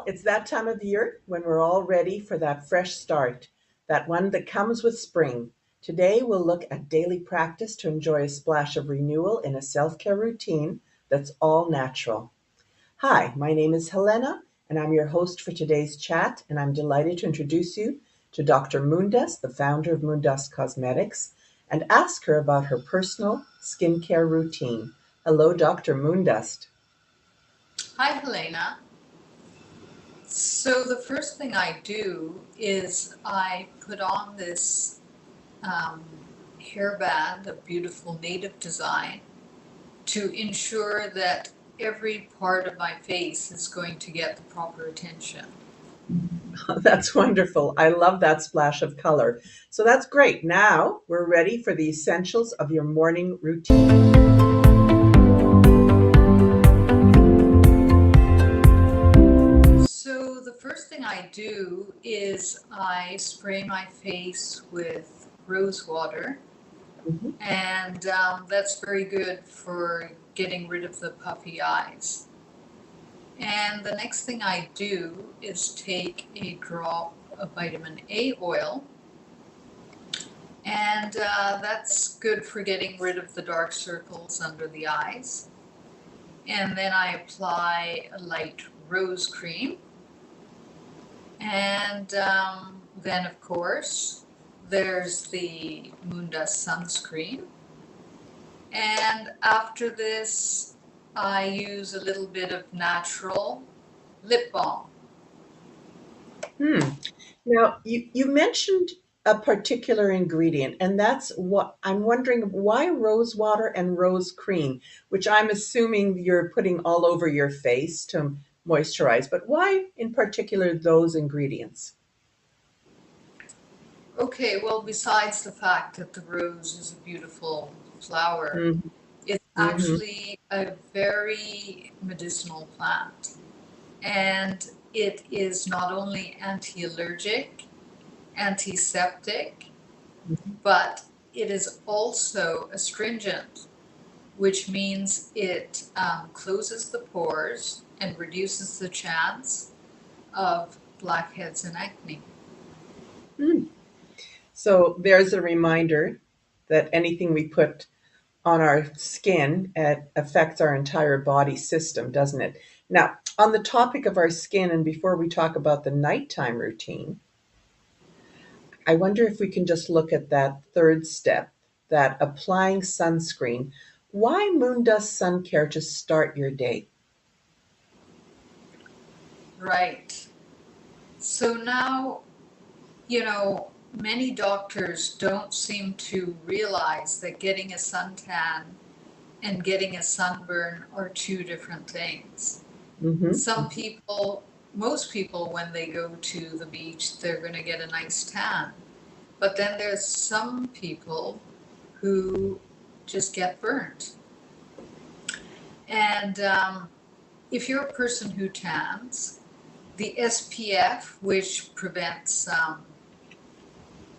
It's that time of year when we're all ready for that fresh start, that one that comes with spring. Today, we'll look at daily practice to enjoy a splash of renewal in a self care routine that's all natural. Hi, my name is Helena, and I'm your host for today's chat, and I'm delighted to introduce you to Dr. Moondust, the founder of Moondust Cosmetics, and ask her about her personal skincare routine. Hello, Dr. Moondust. Hi, Helena. So the first thing I do is I put on this um, hairband, a beautiful native design, to ensure that every part of my face is going to get the proper attention. That's wonderful. I love that splash of color. So that's great. Now we're ready for the essentials of your morning routine. So the first thing I do is I spray my face with rose water, Mhm. and that's very good for getting rid of the puffy eyes. And the next thing I do is take a drop of vitamin A oil, and that's good for getting rid of the dark circles under the eyes. And then I apply a light rose cream, and then, of course, there's the Moondust sunscreen. And after this, I use a little bit of natural lip balm. Hmm. Now, you mentioned a particular ingredient, and that's what I'm wondering why rose water and rose cream, which I'm assuming you're putting all over your face to moisturize, but why in particular those ingredients? Okay, well, besides the fact that the rose is a beautiful flower, Mm-hmm. it's Mm-hmm. actually a very medicinal plant. And it is not only anti-allergic, antiseptic, but it is also astringent, which means it closes the pores and reduces the chance of blackheads and acne. So there's a reminder that anything we put on our skin affects our entire body system, doesn't it? Now, on the topic of our skin, and before we talk about the nighttime routine, I wonder if we can just look at that third step, that applying sunscreen. Why Moondust Sun Care to start your day? Right. So now, many doctors don't seem to realize that getting a suntan and getting a sunburn are two different things. Mm-hmm. Some people, most people, when they go to the beach, they're going to get a nice tan. But then there's some people who just get burnt. And if you're a person who tans, the SPF, which prevents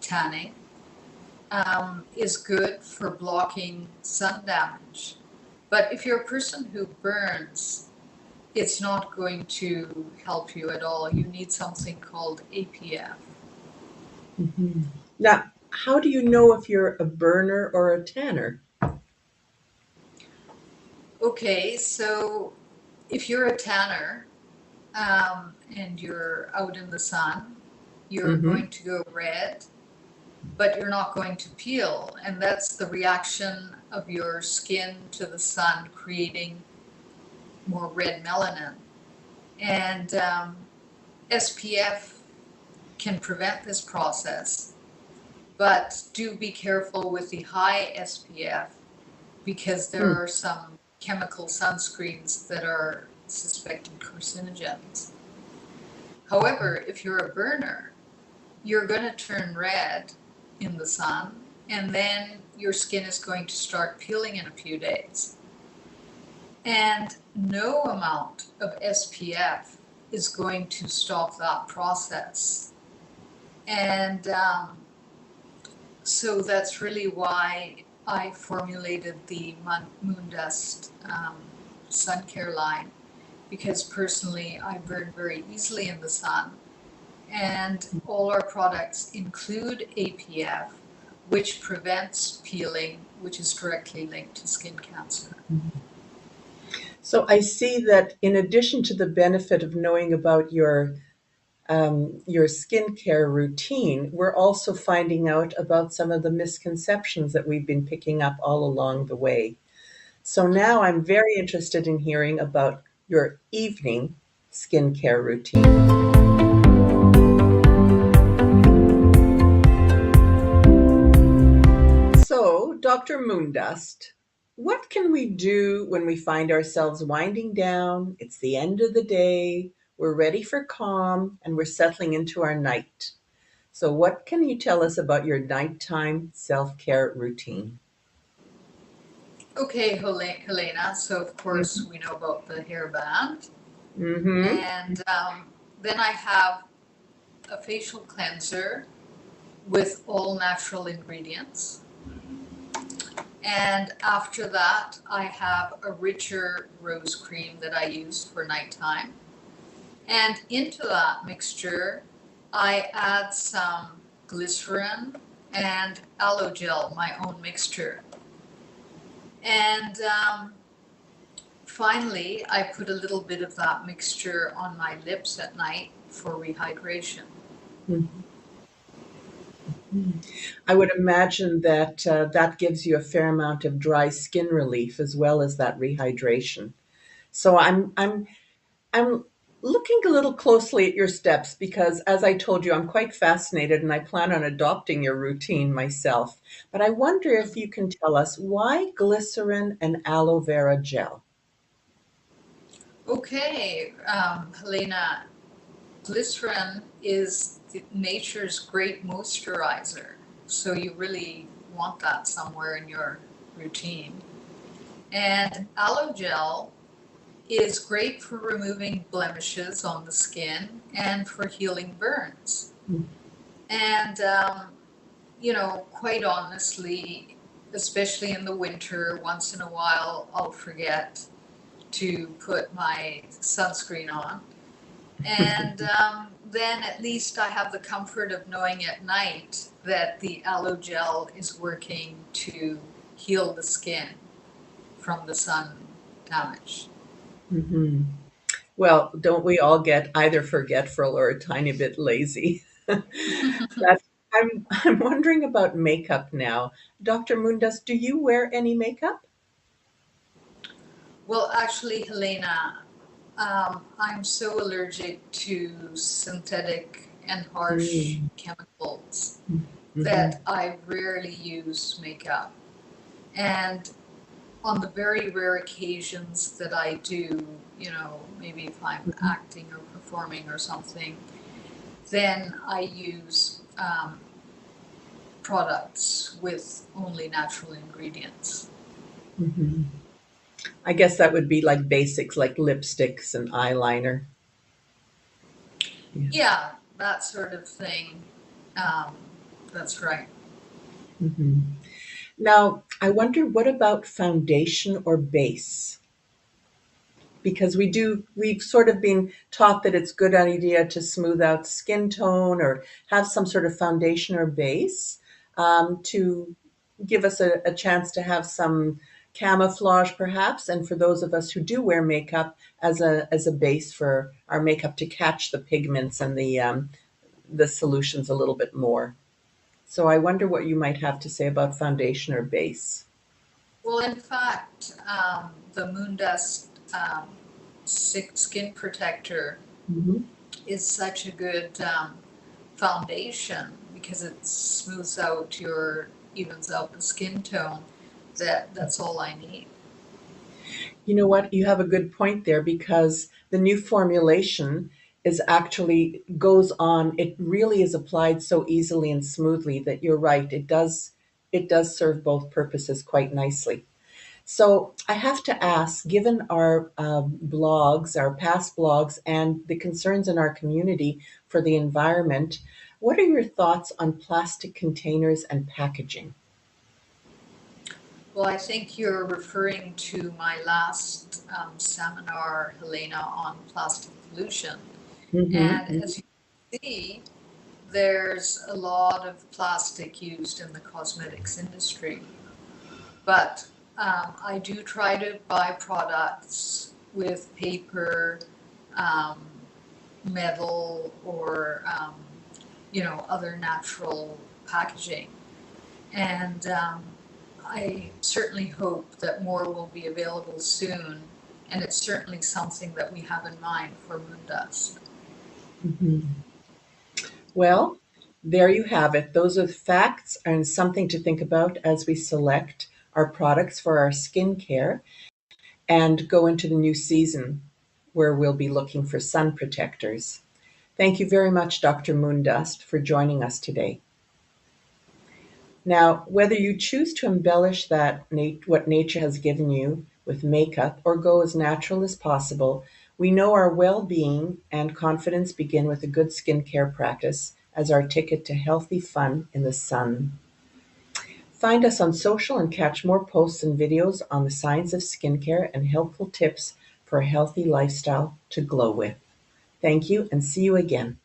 tanning, is good for blocking sun damage. But if you're a person who burns, it's not going to help you at all. You need something called APF. Mm-hmm. Now, how do you know if you're a burner or a tanner? Okay, so if you're a tanner and you're out in the sun, you're Mm-hmm. going to go red, but you're not going to peel. And that's the reaction of your skin to the sun creating more red melanin. And SPF can prevent this process, but do be careful with the high SPF because there Hmm. are some chemical sunscreens that are suspected carcinogens. However, if you're a burner, you're going to turn red in the sun, and then your skin is going to start peeling in a few days. And no amount of SPF is going to stop that process. And so that's really why I formulated the Moondust sun care line. because personally I burn very easily in the sun. And all our products include APF, which prevents peeling, which is directly linked to skin cancer. So I see that in addition to the benefit of knowing about your skincare routine, we're also finding out about some of the misconceptions that we've been picking up all along the way. So now I'm very interested in hearing about your evening skincare routine. So, Dr. Moondust, what can we do when we find ourselves winding down? It's the end of the day, we're ready for calm, and we're settling into our night. So, what can you tell us about your nighttime self care routine? Okay, Helena. So, of course, we know about the hairband. Mm-hmm. And then I have a facial cleanser with all natural ingredients. And after that, I have a richer rose cream that I use for nighttime. And into that mixture, I add some glycerin and aloe gel, my own mixture. And finally, I put a little bit of that mixture on my lips at night for rehydration. I would imagine that that gives you a fair amount of dry skin relief as well as that rehydration. So I'm looking a little closely at your steps because, as I told you, I'm quite fascinated and I plan on adopting your routine myself. But I wonder if you can tell us why glycerin and aloe vera gel? Okay, Helena, glycerin is nature's great moisturizer, so you really want that somewhere in your routine. And aloe gel is great for removing blemishes on the skin and for healing burns. And, quite honestly, especially in the winter, once in a while, I'll forget to put my sunscreen on. And then at least I have the comfort of knowing at night that the aloe gel is working to heal the skin from the sun damage. Hmm. Well, don't we all get either forgetful or a tiny bit lazy? That I'm wondering about makeup now. Dr. Mundas, do you wear any makeup? Well, actually, Helena, I'm so allergic to synthetic and harsh Mm. chemicals Mhm. that I rarely use makeup. And on the very rare occasions that I do, maybe if I'm Mhm. acting or performing or something, then I use products with only natural ingredients. Mhm. I guess that would be like basics like lipsticks and eyeliner. Yeah. Yeah, that sort of thing. Um, that's right. Mhm. Now, I wonder what about foundation or base? Because we've sort of been taught that it's a good idea to smooth out skin tone or have some sort of foundation or base to give us a chance to have some camouflage perhaps, and for those of us who do wear makeup as a base for our makeup to catch the pigments and the solutions a little bit more. So I wonder what you might have to say about foundation or base. Well, in fact, the Moondust Skin Protector Mhm. is such a good foundation because it smooths out evens out the skin tone. That's all I need. You know what? You have a good point there because the new formulation is actually goes on. It really is applied so easily and smoothly that you're right. It does serve both purposes quite nicely. So I have to ask, given our blogs, our past blogs, and the concerns in our community for the environment, what are your thoughts on plastic containers and packaging? Well, I think you're referring to my last seminar, Helena, on plastic pollution. And Mm-hmm. as you can see, there's a lot of plastic used in the cosmetics industry. But I do try to buy products with paper, um, metal, or other natural packaging. And I certainly hope that more will be available soon. And it's certainly something that we have in mind for Moondust. Mm-hmm. Well, there you have it. Those are the facts and something to think about as we select our products for our skincare and go into the new season where we'll be looking for sun protectors. Thank you very much, Dr. Moondust, for joining us today. Now, whether you choose to embellish what nature has given you with makeup or go as natural as possible, we know our well-being and confidence begin with a good skincare practice as our ticket to healthy fun in the sun. Find us on social and catch more posts and videos on the science of skincare and helpful tips for a healthy lifestyle to glow with. Thank you and see you again.